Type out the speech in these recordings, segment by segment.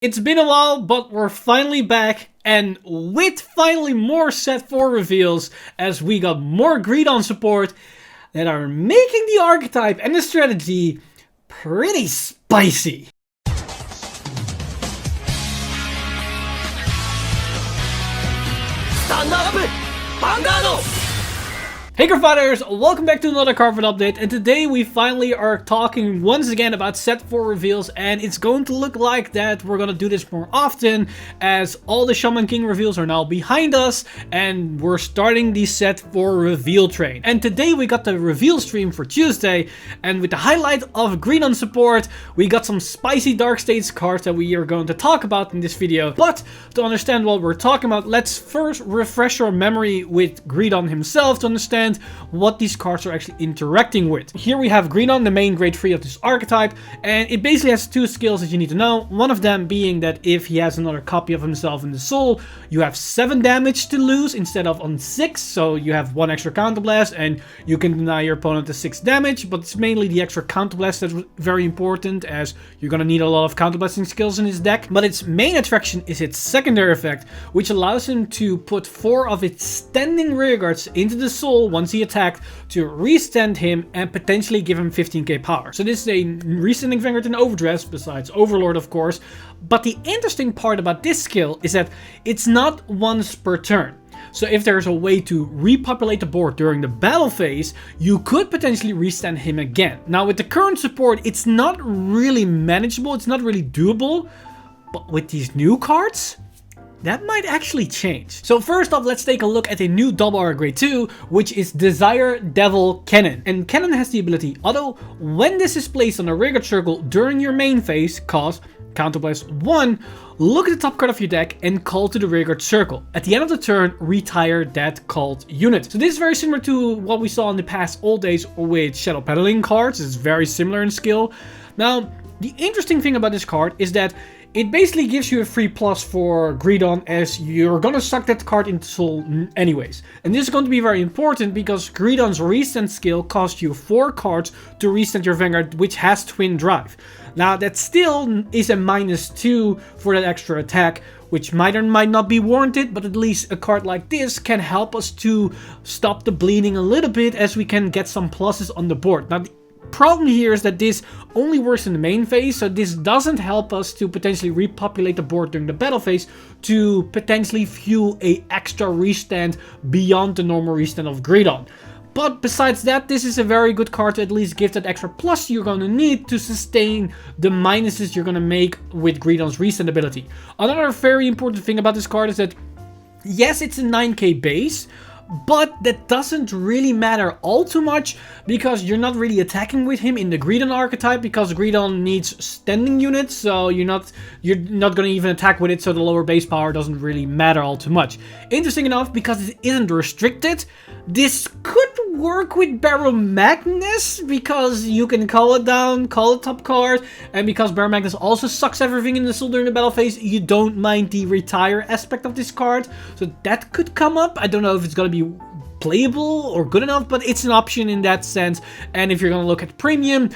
It's been a while, but we're finally back, and with finally more set 4 reveals, as we got more Greedon support that are making the archetype and the strategy pretty spicy. Stand up! Vanguard! Hey Cardfighters, welcome back to another Cardfight update, and today we finally are talking once again about set 4 reveals, and it's going to look like that we're going to do this more often as all the Shaman King reveals are now behind us and we're starting the set 4 reveal train. And today we got the reveal stream for Tuesday, and with the highlight of Greedon support, we got some spicy Dark States cards that we are going to talk about in this video. But to understand what we're talking about, let's first refresh our memory with Greedon himself to understand what these cards are actually interacting with. Here we have Greedon, the main grade 3 of this archetype, and it basically has 2 skills that you need to know. One of them being that if he has another copy of himself in the soul, you have 7 damage to lose instead of on 6, so you have 1 extra counterblast and you can deny your opponent the 6 damage, but it's mainly the extra counterblast that's very important, as you're gonna need a lot of counterblasting skills in his deck. But its main attraction is its secondary effect, which allows him to put 4 of its standing rearguards into the soul once he attacked to restand him and potentially give him 15k power. So this is a restanding Vanguard in overdress, besides Overlord of course. But the interesting part about this skill is that it's not once per turn. So if there's a way to repopulate the board during the battle phase, you could potentially restand him again. Now with the current support, it's not really manageable, it's not really doable, but with these new cards, that might actually change. So first off, let's take a look at a new double R grade 2, which is Desire Devil Cannon. And Cannon has the ability, although when this is placed on a rearguard circle during your main phase, cost counterblast 1, look at the top card of your deck and call to the rearguard circle. At the end of the turn, retire that called unit. So this is very similar to what we saw in the past old days with Shadow Peddling cards. It's very similar in skill. Now, the interesting thing about this card is that it basically gives you a free plus for Greedon, as you're gonna suck that card into soul anyways. And this is going to be very important because Greedon's restand skill costs you 4 cards to restand your Vanguard, which has Twin Drive. Now that still is a -2 for that extra attack, which might or might not be warranted, but at least a card like this can help us to stop the bleeding a little bit, as we can get some pluses on the board. Now the problem here is that this only works in the main phase, so this doesn't help us to potentially repopulate the board during the battle phase to potentially fuel a extra restand beyond the normal restand of Greedon. But besides that, this is a very good card to at least give that extra plus you're going to need to sustain the minuses you're going to make with Greedon's restand ability. Another very important thing about this card is that, yes, it's a 9k base, but that doesn't really matter all too much, because you're not really attacking with him in the Greedon archetype, because Greedon needs standing units, so you're not going to even attack with it, so the lower base power doesn't really matter all too much. Interesting enough, because it isn't restricted, this could work with Barrow Magnus, because you can call it down, call it top card, and because Barrow Magnus also sucks everything in the soul during the battle phase, you don't mind the retire aspect of this card, so that could come up. I don't know if it's going to be playable or good enough, but it's an option in that sense. And if you're going to look at premium,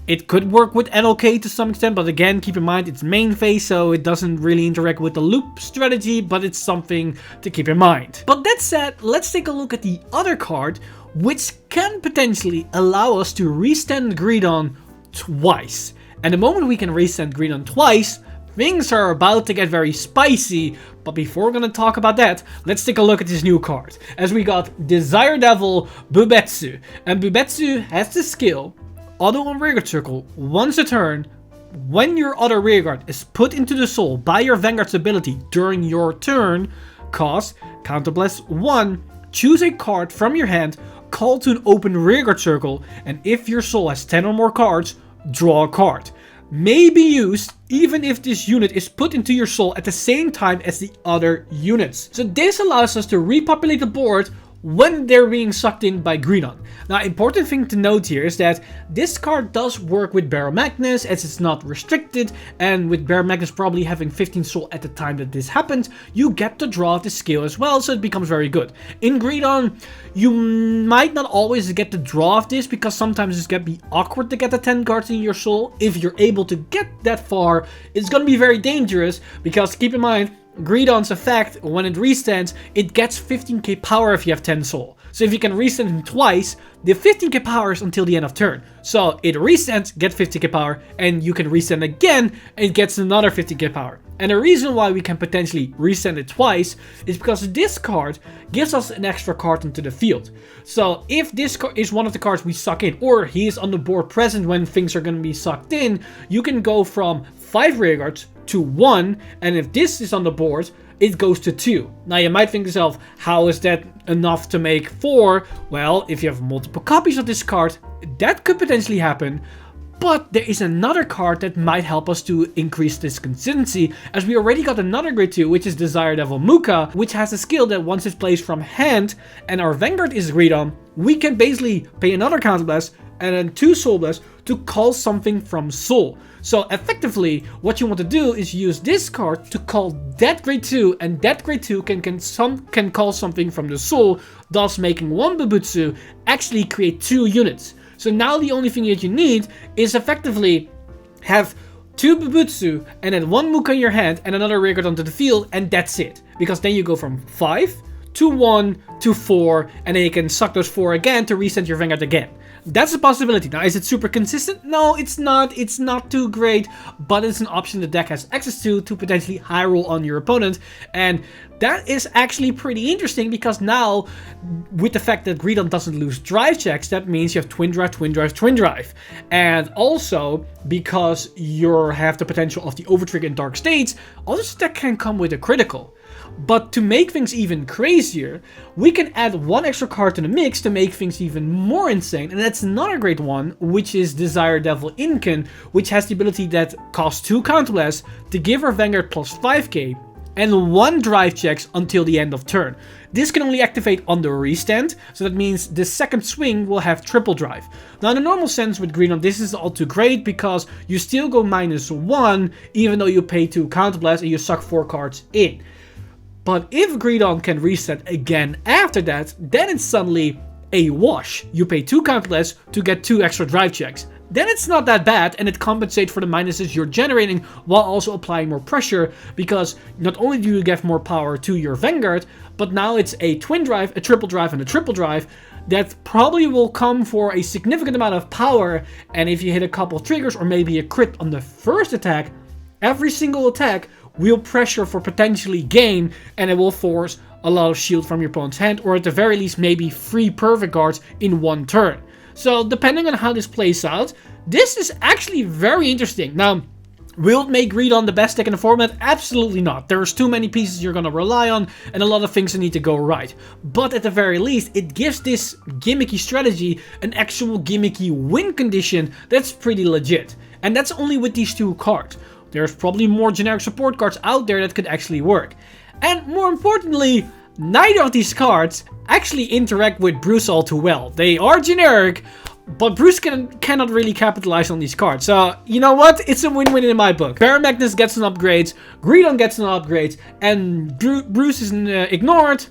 it could work with NLK to some extent, but again, keep in mind it's main phase, so it doesn't really interact with the loop strategy, but it's something to keep in mind. But that said, let's take a look at the other card, which can potentially allow us to restand Greedon twice. And the moment we can restand Greedon twice, things are about to get very spicy. But before we're gonna talk about that, let's take a look at this new card, as we got Desire Devil Bubetsu. And Bubetsu has the skill, auto on rearguard circle, once a turn, when your other rearguard is put into the soul by your Vanguard's ability during your turn, cost counterblast 1, choose a card from your hand, call to an open rearguard circle, and if your soul has 10 or more cards, draw a card. May be used even if this unit is put into your soul at the same time as the other units. So this allows us to repopulate the board when they're being sucked in by Greedon. Now, important thing to note here is that this card does work with Barrel Magnus as it's not restricted, and with Barrel Magnus probably having 15 soul at the time that this happened, you get the draw of the skill as well, so it becomes very good. In Greedon, you might not always get the draw of this because sometimes it's gonna be awkward to get the 10 cards in your soul. If you're able to get that far, it's gonna be very dangerous because keep in mind, Greedon's effect, when it restands, it gets 15k power if you have 10 soul. So if you can restand him twice, the 15k power is until the end of turn. So it restands, gets 50k power, and you can restand again, and it gets another 50k power. And the reason why we can potentially restand it twice is because this card gives us an extra card into the field. So if this is one of the cards we suck in, or he is on the board present when things are going to be sucked in, you can go from 5 rear guards to 1, and if this is on the board, it goes to 2. Now you might think to yourself, how is that enough to make 4? Well, if you have multiple copies of this card, that could potentially happen. But there is another card that might help us to increase this consistency, as we already got another grade 2, which is Desire Devil Muka, which has a skill that once it's placed from hand, and our Vanguard is Greedon, we can basically pay another Counterblast, and then 2 Soul Blast to call something from Soul. So effectively, what you want to do is use this card to call that grade 2, and that grade 2 can call something from the Soul, thus making 1 Bubutsu actually create 2 units. So now the only thing that you need is effectively have 2 Bubutsu and then 1 Muka in your hand and another rear guard onto the field, and that's it. Because then you go from 5 to 1 to 4, and then you can suck those 4 again to reset your Vanguard again. That's a possibility. Now, is it super consistent? No, it's not. It's not too great, but it's an option the deck has access to potentially high roll on your opponent. And that is actually pretty interesting because now, with the fact that Greedon doesn't lose drive checks, that means you have Twin Drive, Twin Drive, Twin Drive. And also, because you have the potential of the Overtrigger in Dark States, all this deck can come with a critical. But to make things even crazier, we can add 1 extra card to the mix to make things even more insane. And that's another great one, which is Desire Devil Incan, which has the ability that costs 2 Counterblasts to give our Vanguard plus 5k and 1 drive checks until the end of turn. This can only activate on the restand, so that means the second swing will have triple drive. Now in the normal sense with Greedon, this is all too great because you still go -1 even though you pay 2 Counterblasts and you suck 4 cards in. But if Greedon can reset again after that, then it's suddenly a wash. You pay 2 Counterblasts to get 2 extra drive checks. Then it's not that bad, and it compensates for the minuses you're generating while also applying more pressure, because not only do you give more power to your Vanguard, but now it's a twin drive, a triple drive, and a triple drive that probably will come for a significant amount of power, and if you hit a couple of triggers or maybe a crit on the first attack, every single attack will pressure for potentially gain, and it will force a lot of shield from your opponent's hand, or at the very least maybe 3 perfect guards in 1 turn. So depending on how this plays out, this is actually very interesting. Now, will it make Greedon the best deck in the format? Absolutely not. There's too many pieces you're going to rely on and a lot of things that need to go right. But at the very least, it gives this gimmicky strategy an actual gimmicky win condition that's pretty legit. And that's only with these 2 cards. There's probably more generic support cards out there that could actually work. And more importantly, neither of these cards actually interact with Bruce all too well. They are generic, but Bruce cannot really capitalize on these cards. So, you know what? It's a win-win in my book. Barrel Magnus gets an upgrade, Greedon gets an upgrade, and Bruce is ignored,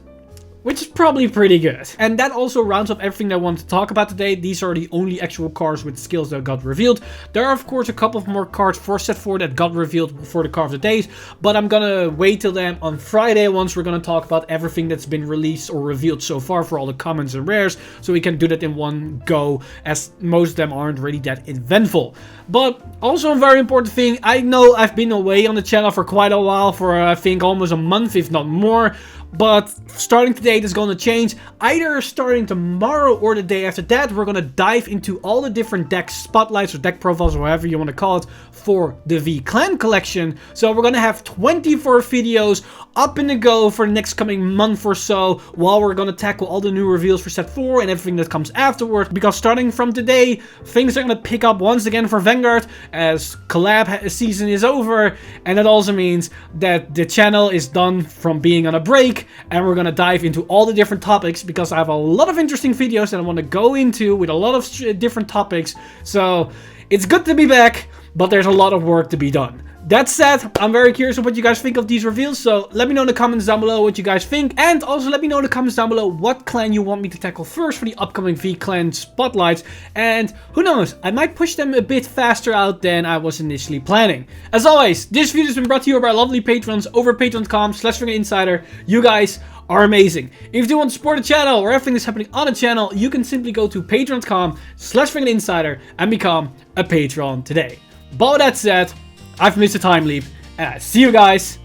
which is probably pretty good. And that also rounds up everything that I wanted to talk about today. These are the only actual cards with skills that got revealed. There are, of course, a couple of more cards for set 4 that got revealed for the Card of the Days, but I'm gonna wait till then on Friday once we're gonna talk about everything that's been released or revealed so far for all the commons and rares, so we can do that in one go, as most of them aren't really that eventful. But also a very important thing, I know I've been away on the channel for quite a while, for I think almost a month, if not more. But starting today, this is going to change. Either starting tomorrow or the day after that, we're going to dive into all the different deck spotlights or deck profiles, or whatever you want to call it, for the V-Clan collection. So we're going to have 24 videos up in the go for the next coming month or so, while we're gonna tackle all the new reveals for set 4 and everything that comes afterwards, because starting from today, things are gonna pick up once again for Vanguard, as collab season is over, and that also means that the channel is done from being on a break, and we're gonna dive into all the different topics, because I have a lot of interesting videos that I want to go into with a lot of different topics. So it's good to be back, but there's a lot of work to be done. That said, I'm very curious of what you guys think of these reveals, so let me know in the comments down below what you guys think, and also let me know in the comments down below what clan you want me to tackle first for the upcoming V-Clan spotlights, and who knows, I might push them a bit faster out than I was initially planning. As always, this video has been brought to you by our lovely patrons over patreon.com/insider. You guys are amazing. If you do want to support the channel or everything that's happening on the channel, you can simply go to patreon.com/insider and become a patron today. But with that said, I've missed a time leap, and I see you guys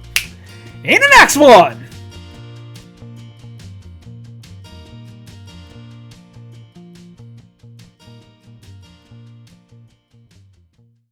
in the next one!